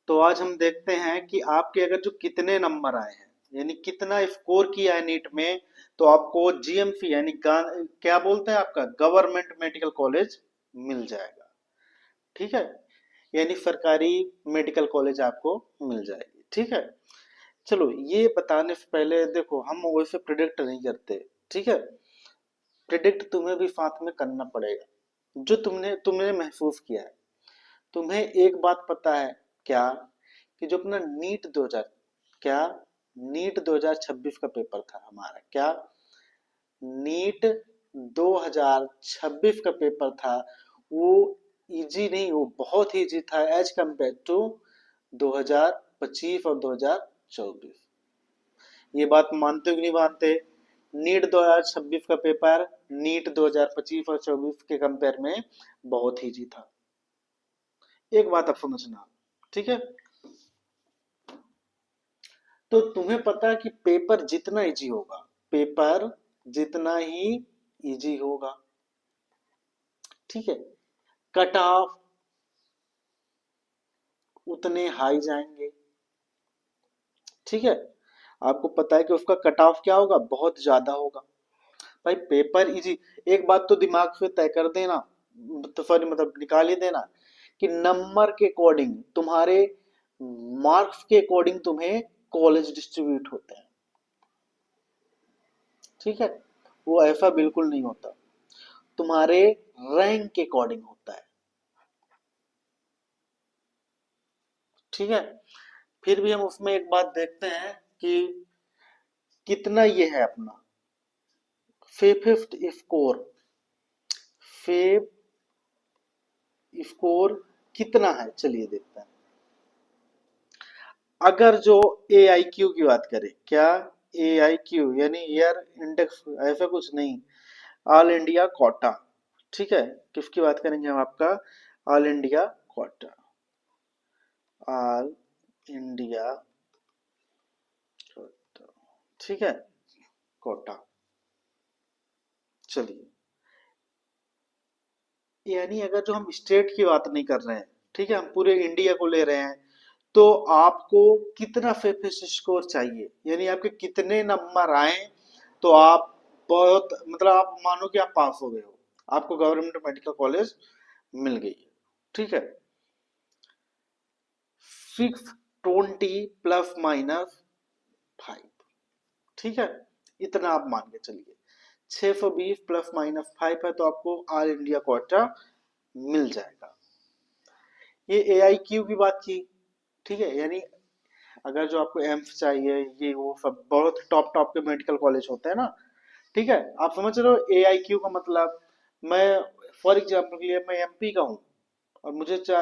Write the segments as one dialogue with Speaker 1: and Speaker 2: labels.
Speaker 1: तो आज हम देखते हैं कि आपके अगर जो कितने नंबर आए हैं, यानी कितना स्कोर किया है नीट में, तो आपको जीएमसी यानी क्या बोलते हैं, आपका गवर्नमेंट मेडिकल कॉलेज मिल जाएगा। ठीक है, यानी सरकारी मेडिकल कॉलेज आपको मिल जाएगी। ठीक है, चलो ये बताने से पहले देखो, हम वैसे प्रिडिक्ट नहीं करते। ठीक है, प्रिडिक्ट तुम्हें भी साथ में करना पड़ेगा। जो तुमने तुमने महसूस किया है, तुम्हें एक बात पता है क्या, कि जो अपना क्या नीट 2026 का पेपर था हमारा, क्या नीट 2026 का पेपर था, वो इजी नहीं, वो बहुत ही इजी था एज कंपेयर टू 2025 और 2024। ये बात मानते हो कि नहीं मानते? नीट 2026 का पेपर नीट 2025 और 24 के कंपेयर में बहुत ही इजी था। एक बात आप समझना, ठीक है? तो तुम्हें पता है कि पेपर जितना इजी होगा, पेपर जितना ही इजी होगा, ठीक है, कट ऑफ उतने हाई जाएंगे। ठीक है, आपको पता है कि उसका कट ऑफ क्या होगा, बहुत ज्यादा होगा। भाई पेपर इजी, एक बात तो दिमाग से तय कर देना, तो सॉरी मतलब निकाल ही देना, कि नंबर के अकॉर्डिंग तुम्हारे मार्क्स के अकॉर्डिंग तुम्हें कॉलेज डिस्ट्रीब्यूट होते हैं। ठीक है, वो ऐसा बिल्कुल नहीं होता, तुम्हारे रैंक के अकॉर्डिंग होता है। ठीक है, फिर भी हम उसमें एक बात देखते हैं कि कितना ये है अपना फिफ्थ स्कोर, फिफ्थ स्कोर कितना है, चलिए देखते हैं। अगर जो ए आई क्यू की बात करें, क्या ए आई क्यू यानी ईयर इंडेक्स, ऐसा कुछ नहीं, ऑल इंडिया कोटा। ठीक है, किसकी बात करेंगे हम, आपका all India quota, all India quota. ठीक है, कोटा। चलिए, यानी अगर जो हम स्टेट की बात नहीं कर रहे हैं, ठीक है, हम पूरे इंडिया को ले रहे हैं, तो आपको कितना फेफिस स्कोर चाहिए, यानी आपके कितने नंबर आए तो आप बहुत मतलब आप मानो कि आप पास हो गए हो, आपको गवर्नमेंट मेडिकल कॉलेज मिल गई है। ठीक है, 620 प्लस माइनस 5। ठीक है, इतना आप मान के चलिए, 620 प्लस माइनस 5 है तो आपको ऑल इंडिया कोटा मिल जाएगा। ये ए आई क्यू की बात की। ठीक है, यानी अगर जो आपको एम्स चाहिए, ये वो सब बहुत टॉप टॉप के मेडिकल कॉलेज होते हैं ना, ठीक है, आप समझ रहे हो ए आई क्यू का मतलब। मैं फॉर एग्जाम्पल के लिए मैं एमपी का हूँ, और मुझे ऐसा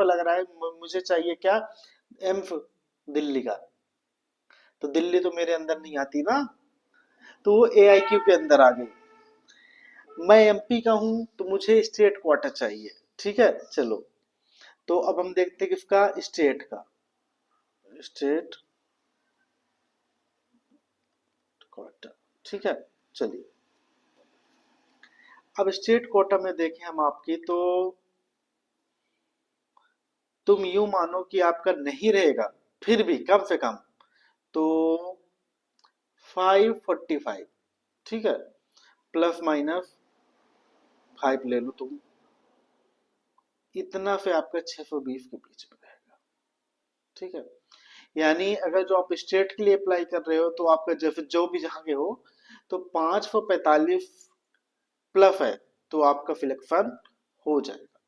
Speaker 1: लग रहा है, मुझे चाहिए क्या, एम्स दिल्ली का, तो दिल्ली तो मेरे अंदर नहीं आती ना, तो वो ए आई क्यू के अंदर आ गई। मैं एमपी का हूँ तो मुझे स्टेट क्वार्टर चाहिए। ठीक है, चलो, तो अब हम देखते हैं किसका, स्टेट का, स्टेट क्वार्टर। ठीक है, चलिए, अब स्टेट कोटा में देखें हम आपकी, तो तुम यूं मानो कि आपका नहीं रहेगा, फिर भी कम से कम तो 545। ठीक है, प्लस माइनस 5 ले लो तुम, इतना से आपका 620 के बीच में रहेगा। ठीक है, यानी अगर जो आप स्टेट के लिए अप्लाई कर रहे हो, तो आपका जैसे जो भी जहाँ के हो, तो 545 प्लस है तो आपका सिलेक्शन हो जाएगा।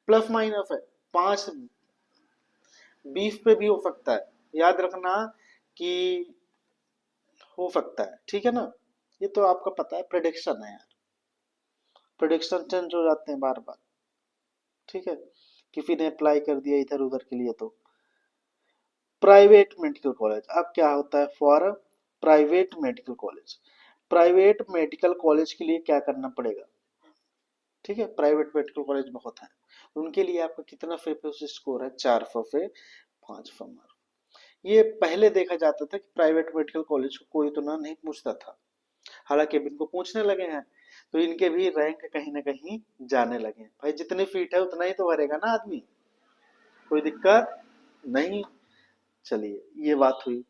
Speaker 1: प्लस माइनस है, 520 पे भी हो सकता है, याद रखना कि हो सकता है। ठीक है ना, ये तो आपका पता है, प्रेडिक्शन है यार, प्रेडिक्शन चेंज हो जाते हैं बार बार। ठीक है, किसी ने अप्लाई कर दिया इधर उधर के लिए, तो प्राइवेट मेडिकल कॉलेज अब क्या होता है, for private medical college, private medical college के लिए क्या करना पड़ेगा। ठीक है, प्राइवेट मेडिकल कॉलेज बहुत है, उनके लिए आपका कितना फेफिस स्कोर है, 400 से 500 मार्क। ये पहले देखा जाता था कि प्राइवेट मेडिकल कॉलेज को कोई तो ना नहीं पूछता था, हालांकि अब इनको पूछने लगे हैं, तो इनके भी रैंक कहीं ना कहीं जाने लगे हैं। भाई जितनी फीट है उतना ही तो भरेगा ना आदमी, कोई दिक्कत नहीं। चलिए ये बात हुई।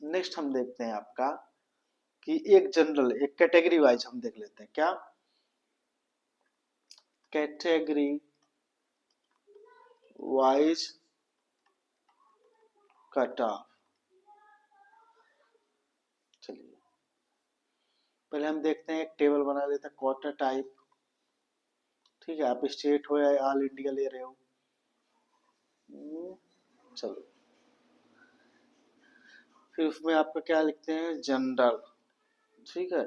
Speaker 1: नेक्स्ट हम देखते हैं आपका कि एक जनरल, एक कैटेगरी वाइज हम देख लेते हैं। क्या? Category wise cut off. चलिए पहले हम देखते हैं, एक टेबल बना लेते हैं क्वार्टर टाइप। ठीक है, आप स्टेट हो या ऑल इंडिया ले रहे हो। चलो फिर उसमें आपका क्या लिखते हैं, जनरल। ठीक है,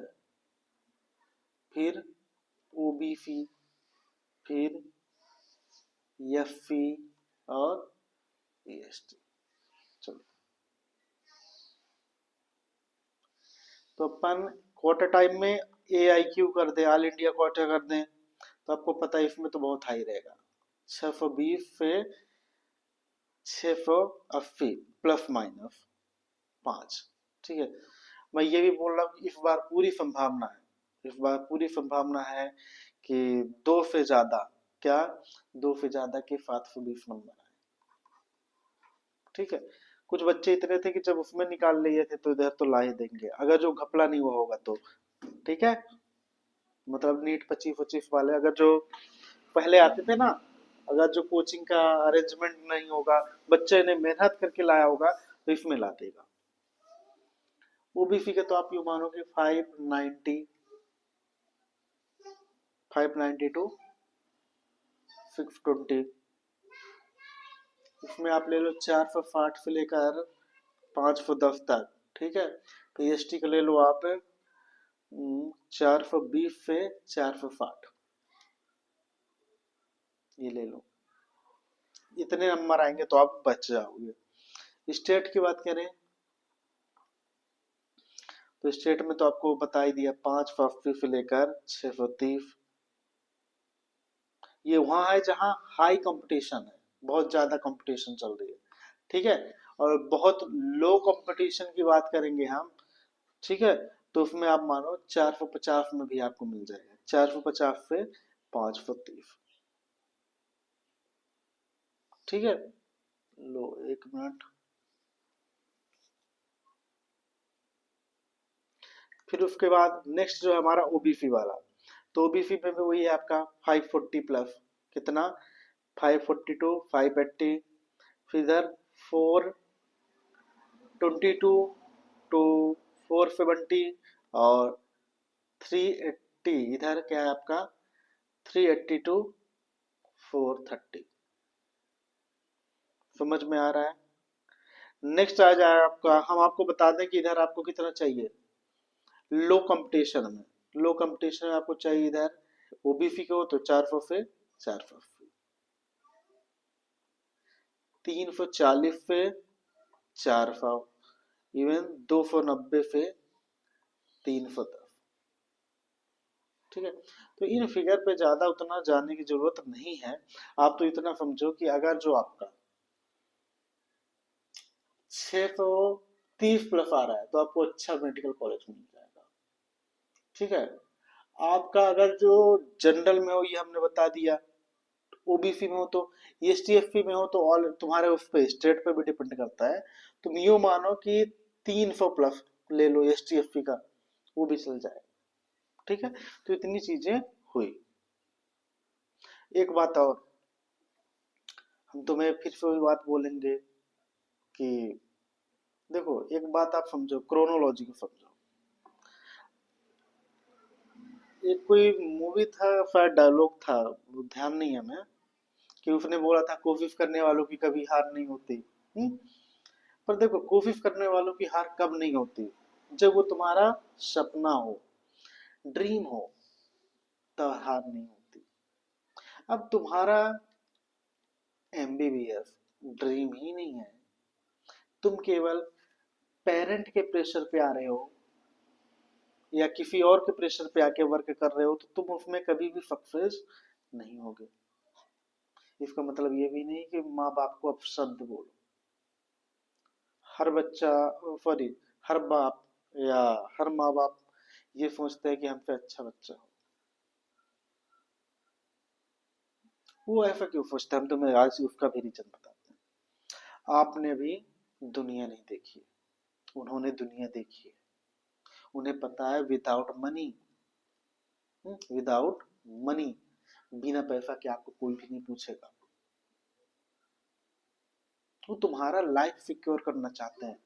Speaker 1: फिर ओबीसी, फिर एफसी और एसटी। चलो तो अपन क्वार्टर टाइम में ए आई क्यू कर दें, ऑल इंडिया क्वार्टर कर दें, तो आपको पता है इसमें तो बहुत हाई रहेगा। 620 से 680 प्लस माइनस 5। ठीक है, मैं ये भी बोल रहा हूँ कि इस बार पूरी संभावना है, इस बार पूरी संभावना है कि दो से ज्यादा, क्या, दो से ज्यादा के 720 नंबर आए। ठीक है, कुछ बच्चे इतने थे कि जब उसमें निकाल लिए थे तो इधर तो ला ही देंगे, अगर जो घपला नहीं हुआ होगा तो। ठीक है, मतलब नीट 25-25 वाले अगर जो पहले आते थे ना, अगर जो कोचिंग का अरेंजमेंट नहीं होगा, बच्चे ने मेहनत करके लाया होगा, तो इसमें ला देगा। ओबीसी के तो आप यू मानो कि 590, 592 620। इसमें आप ले लो 460 से लेकर 510 तक। ठीक है, तो एसटी का ले लो आप 420 से 460, ये ले लो। इतने नंबर आएंगे तो आप बच जाओगे। स्टेट की बात करें तो स्टेट में तो आपको बता ही दिया, 580 से लेकर 630। ये वहां है जहां हाई कंपटीशन है, बहुत ज्यादा कंपटीशन चल रही है। ठीक है, और बहुत लो कंपटीशन की बात करेंगे हम। ठीक है, तो उसमें आप मानो 450 में भी आपको मिल जाएगा, 450 से 530। ठीक है, लो एक मिनट। फिर उसके बाद नेक्स्ट जो है हमारा ओबीसी वाला, तो ओबीसी में भी वही है आपका 540 प्लस, कितना, 542, 580, फिर इधर 422 टू 470 और 380। इधर क्या है आपका 380 टू 430। समझ में आ रहा है? नेक्स्ट आ जाए आपका, हम आपको बता दें कि इधर आपको कितना चाहिए लो कंपटीशन में। लो कंपटीशन में आपको चाहिए इधर ओबीसी को तो 400 से 480, 340 से 400, इवन 290 से 310। ठीक है, तो इन फिगर पे ज्यादा उतना जाने की जरूरत नहीं है। आप तो इतना समझो कि अगर जो आपका 630 प्लस आ रहा है तो आपको अच्छा मेडिकल कॉलेज मिल जाएगा। ठीक है, आपका अगर जो जनरल में हो ये हमने बता दिया, ओबीसी में हो तो, एसटीएफसी में हो तो ऑल तुम्हारे उस पे स्टेट पे भी डिपेंड करता है। तुम यूं मानो कि 300 प्लस ले लो एसटीएफसी का, वो भी चल जाएगा। ठीक है, तो इतनी चीजें हुई। एक बात और, हम तुम्हें फिर से वही बात बोलेंगे कि देखो एक बात आप समझो, क्रोनोलॉजी को समझो। एक कोई मूवी था, शायद डायलॉग था, वो ध्यान नहीं है हमें, कि उसने बोला था कोशिश करने वालों की कभी हार नहीं होती। पर देखो कोशिश करने वालों की हार कब नहीं होती, जब वो तुम्हारा सपना हो, ड्रीम हो, तब हार नहीं होती। अब तुम्हारा एमबीबीएस ड्रीम ही नहीं है, तुम केवल पेरेंट के प्रेशर पे आ रहे हो या किसी और के प्रेशर पे आके वर्क कर रहे हो, तो तुम उसमें कभी भी सक्सेस नहीं होगे। इसका मतलब ये भी नहीं कि माँ बाप को अपशब्द बोलो। हर बच्चा, सॉरी, हर बाप या हर माँ बाप ये सोचते हैं कि हमसे अच्छा बच्चा हो। वो ऐसा क्यों सोचता है, हम तुम्हें आज उसका भी रीजन बताते हैं। आपने भी दुनिया नहीं देखी, उन्होंने दुनिया देखी है। उन्हें पता है विदाउट मनी, विदाउट मनी, बिना पैसा के आपको कोई भी नहीं पूछेगा। वो तुम्हारा लाइफ सिक्योर करना चाहते हैं।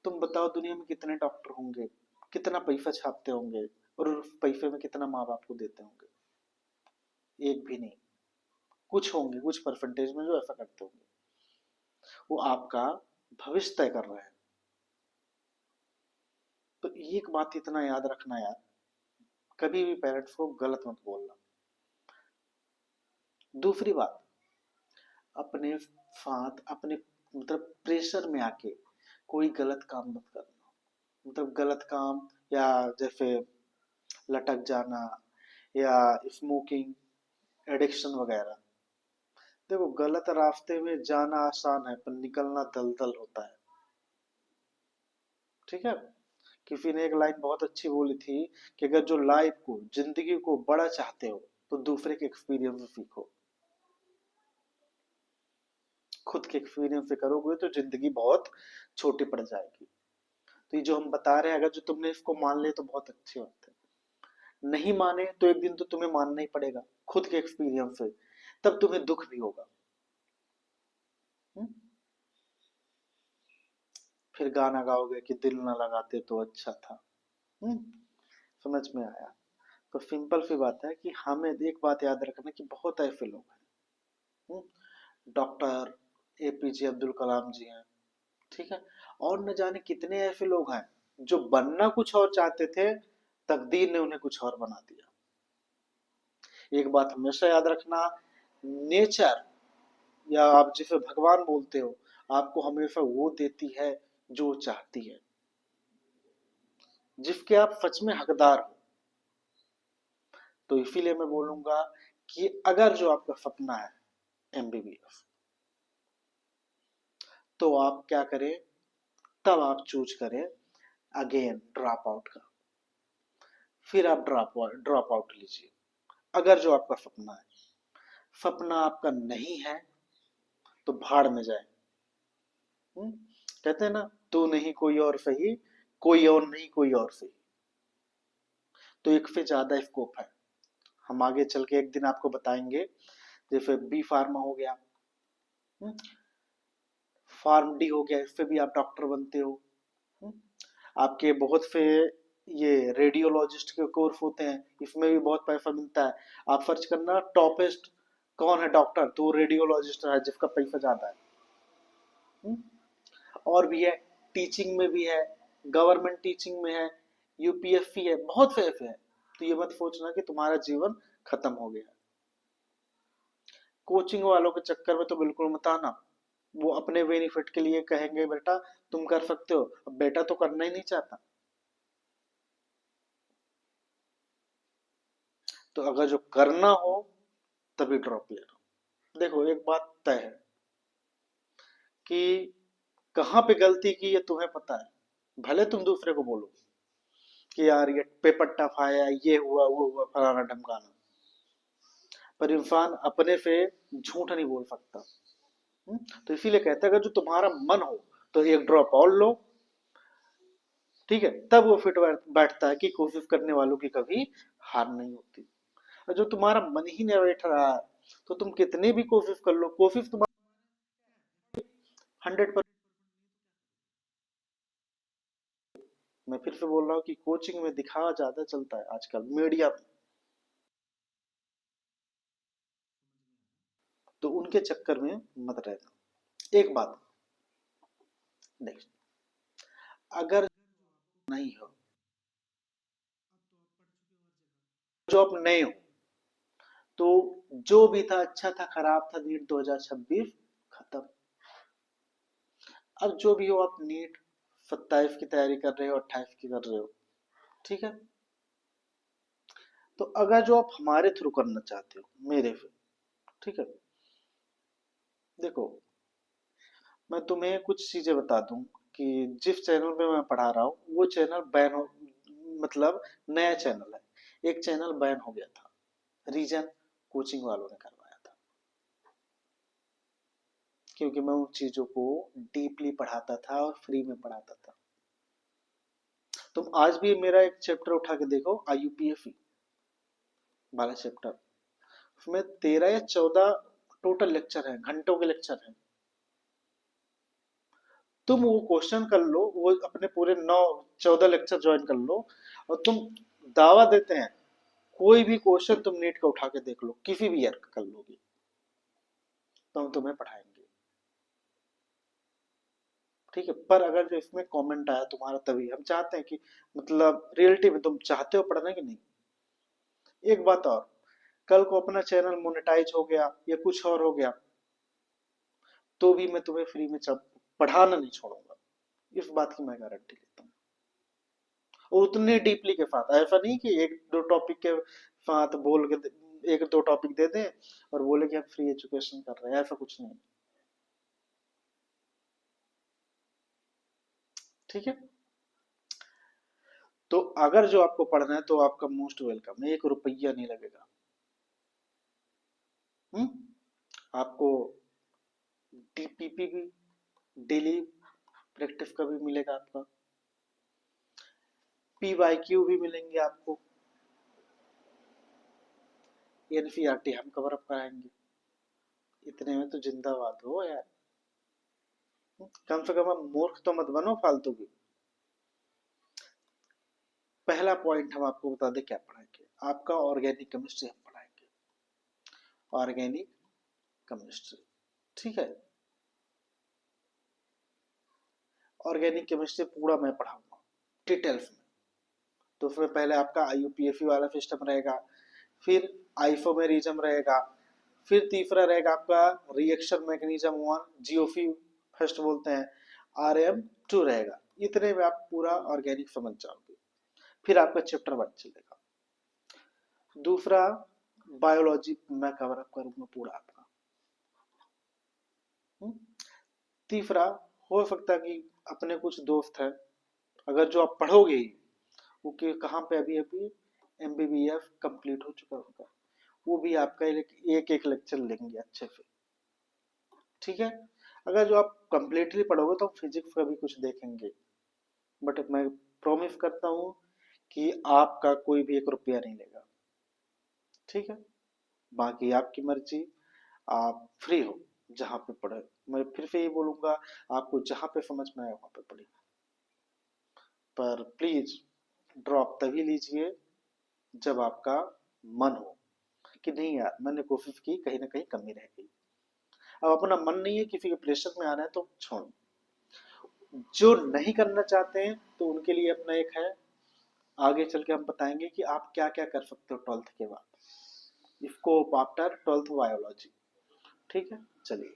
Speaker 1: तुम बताओ दुनिया में कितने डॉक्टर होंगे, कितना पैसा छापते होंगे, और उस पैसे में कितना माँ बाप को देते होंगे? एक भी नहीं। कुछ होंगे, कुछ परसेंटेज में जो ऐसा करते होंगे। वो आपका भविष्य तय कर रहे हैं। तो एक बात इतना याद रखना यार, कभी भी पेरेंट्स को गलत मत बोलना। दूसरी बात, अपने साथ अपने मतलब प्रेशर में आके कोई गलत काम मत करना। मतलब गलत काम, या जैसे लटक जाना, या स्मोकिंग, एडिक्शन वगैरह। देखो, गलत रास्ते में जाना आसान है, पर निकलना दलदल होता है। ठीक है। किसी ने एक लाइन बहुत अच्छी बोली थी कि अगर जो लाइफ को, जिंदगी को बड़ा चाहते हो तो दूसरे के एक्सपीरियंस से सीखो। खुद के एक्सपीरियंस से करोगे तो जिंदगी बहुत छोटी पड़ जाएगी। तो ये जो हम बता रहे हैं, अगर जो तुमने इसको मान ले तो बहुत अच्छी बात है। नहीं माने तो एक दिन तो तुम्हें मानना ही पड़ेगा, खुद के एक्सपीरियंस से। तब तुम्हें दुख भी होगा। हम्म? फिर गाना गाओगे कि दिल ना लगाते तो अच्छा था। हम्म? समझ में आया? तो सिंपल सी बात है कि हमें एक बात याद रखना कि बहुत ऐसे लोग हैं, डॉक्टर एपीजे अब्दुल कलाम जी हैं, ठीक है, और न जाने कितने ऐसे लोग हैं जो बनना कुछ और चाहते थे, तकदीर ने उन्हें कुछ और बना दिया। एक बात हमेशा याद रखना, नेचर, या आप जिसे भगवान बोलते हो, आपको हमेशा वो देती है जो चाहती है, जिसके आप सच में हकदार हो। तो इसीलिए मैं बोलूंगा कि अगर जो आपका सपना है एमबीबीएस, तो आप क्या करें, तब आप चूज करें अगेन ड्रॉप आउट का। फिर आप ड्रॉप आउट लीजिए। अगर जो आपका सपना है, सपना आपका नहीं है, तो भाड़ में जाए। हम्म? कहते हैं ना, तू नहीं कोई और सही, कोई और नहीं कोई और सही। तो एक से ज्यादा स्कोप है। हम आगे चल के एक दिन आपको बताएंगे। जैसे बी फार्मा हो गया, हम्म? फार्म डी हो गया, इससे भी आप डॉक्टर बनते हो। हम्म? आपके बहुत से ये रेडियोलॉजिस्ट के कोर्स होते हैं, इसमें भी बहुत पैसा मिलता है। आप सर्च करना टॉपेस्ट कौन है डॉक्टर, तो रेडियोलॉजिस्ट है जिसका पैसा ज्यादा है। हम्म? और भी है, टीचिंग में भी है, गवर्नमेंट टीचिंग में है, यूपीएससी है, बहुत से ऐसे हैं। तो ये मत सोचना कि तुम्हारा जीवन खत्म हो गया। कोचिंग वालों के चक्कर में तो बिल्कुल मत आना। वो अपने बेनिफिट के लिए कहेंगे बेटा तुम कर सकते हो, अब बेटा तो करना ही नहीं चाहता। तो अगर जो करना हो तभी ड्रॉप लेना। देखो, एक बात तय है कि कहाँ पे गलती की ये तुम्हें पता है। भले तुम दूसरे को बोलो कि यार ये पेपर टफ आया, ये हुआ वो हुआ फलाना ढमकाना, पर इंसान अपने से झूठ नहीं बोल सकता। तो इसीलिए कहते हैं अगर जो तुम्हारा मन हो तो एक ड्रॉप और लो। ठीक है, तब वो फिट बैठता है कि कोशिश करने वालों की कभी हार नहीं होती। और जो तुम्हारा मन ही नहीं बैठ रहा है, तो तुम कितनी भी कोशिश कर लो, कोशिश तुम्हारी 100%। मैं फिर से बोल रहा हूँ कि कोचिंग में दिखावा ज्यादा चलता है आजकल मीडिया में, तो उनके चक्कर में मत रहना। एक बात नेक्स्ट, अगर नहीं हो, जो आप नए हो, तो जो भी था अच्छा था खराब था, नीट 2026 खत्म। अब जो भी हो, आप नीट 27 की तैयारी कर रहे हो, 28 की कर रहे हो, ठीक है। तो अगर जो आप हमारे थ्रू करना चाहते हो मेरे से, ठीक है, देखो, मैं तुम्हें कुछ चीजें बता दूं कि जिस चैनल पे मैं पढ़ा रहा हूँ वो चैनल बैन हो, मतलब नया चैनल है, एक चैनल बैन हो गया था। रीजन, कोचिंग वालों ने करवाया था। क्योंकि मैं उन चीजों को डीपली पढ़ाता था और फ्री में पढ़ाता था। तुम आज भी मेरा एक चैप्टर उठा के देखो, IUPAC वाला चैप्टर, उसमें 13 या 14 टोटल लेक्चर है, घंटों के लेक्चर हैं। तुम वो क्वेश्चन कर लो, वो अपने पूरे 9-14 लेक्चर ज्वाइन कर लो, और तुम दावा देते हैं कोई भी क्वेश्चन तुम नीट का उठा के देख लो, किसी भी ईयर का कर लोगे, तो हम तुम्हें पढ़ाएंगे। ठीक है, पर अगर जो इसमें कमेंट आया तुम्हारा, तभी हम चाहते हैं कि मतलब रियलिटी में तुम चाहते हो पढ़ना कि नहीं। एक बात और, कल को अपना चैनल मोनेटाइज हो गया या कुछ और हो गया, तो भी मैं तुम्हें फ्री में पढ़ाना नहीं छोड़ूंगा, इस बात की मैं गारंटी लेता हूँ। और उतने डीपली के साथ, ऐसा नहीं कि एक दो टॉपिक के साथ बोल के एक दो टॉपिक दे दें और बोले कि हम फ्री एजुकेशन कर रहे हैं, ऐसा कुछ नहीं। ठीक है, तो अगर जो आपको पढ़ना है तो आपका मोस्ट वेलकम है, 1 रुपया नहीं लगेगा। हम्म, आपको DPP भी, डेली प्रैक्टिस का भी मिलेगा, आपका PYQ भी मिलेंगे आपको, NCERT हम कवर अप कराएंगे। इतने में तो जिंदाबाद हो यार। कम से कम आप मूर्ख तो मत बनो फालतू की। पहला पॉइंट हम आपको बता दें क्या पढ़ाएंगे, आपका ऑर्गेनिक केमिस्ट्री हम पढ़ाएंगे, ऑर्गेनिक केमिस्ट्री। ठीक है, ऑर्गेनिक केमिस्ट्री पूरा मैं पढ़ाऊंगा डिटेल्स में। तो उसमें पहले आपका IUPAC वाला सिस्टम रहेगा, फिर आइसोमेरिज्म रहेगा, फिर तीसरा रहेगा आपका रिएक्शन मैकेनिज्म 1, GOP फर्स्ट बोलते हैं, RM2 रहेगा। इतने में आप पूरा ऑर्गेनिक समझ जाओगे। फिर आपका चैप्टर 1 चलेगा। दूसरा बायोलॉजी मैं कवर अप करूंगा पूरा आपका। हम्म? तीसरा, हो सकता है कि अपने कुछ दोस्त हैं, अगर जो आप पढ़ोगे ही, वो कि कहाँ पे अभी अभी MBBS कंप्लीट हो चुका होगा, वो भी आपका एक एक लेक्चर लेंगे अच्छे से। ठीक है, अगर जो आप कंप्लीटली पढ़ोगे तो फिजिक्स का भी कुछ देखेंगे, बट मैं प्रॉमिस करता हूँ कि आपका कोई भी 1 रुपया नहीं लेगा। ठीक है, बाकी आपकी मर्जी, आप फ्री हो जहाँ पे पढ़े। मैं फिर से ये बोलूंगा, आपको जहाँ पे समझ में आए वहां पे पढ़िए, पर प्लीज ड्रॉप तभी लीजिए जब आपका मन हो कि नहीं यार मैंने कोशिश की, कहीं ना कहीं कमी रह गई। अब अपना मन नहीं है, किसी के प्रेशर में आना है तो छोड़। जो नहीं करना चाहते हैं तो उनके लिए अपना एक है, आगे चल के हम बताएंगे कि आप क्या क्या कर सकते हो 12th के बाद, स्कोप आफ्टर 12th बायोलॉजी। ठीक है, चलिए।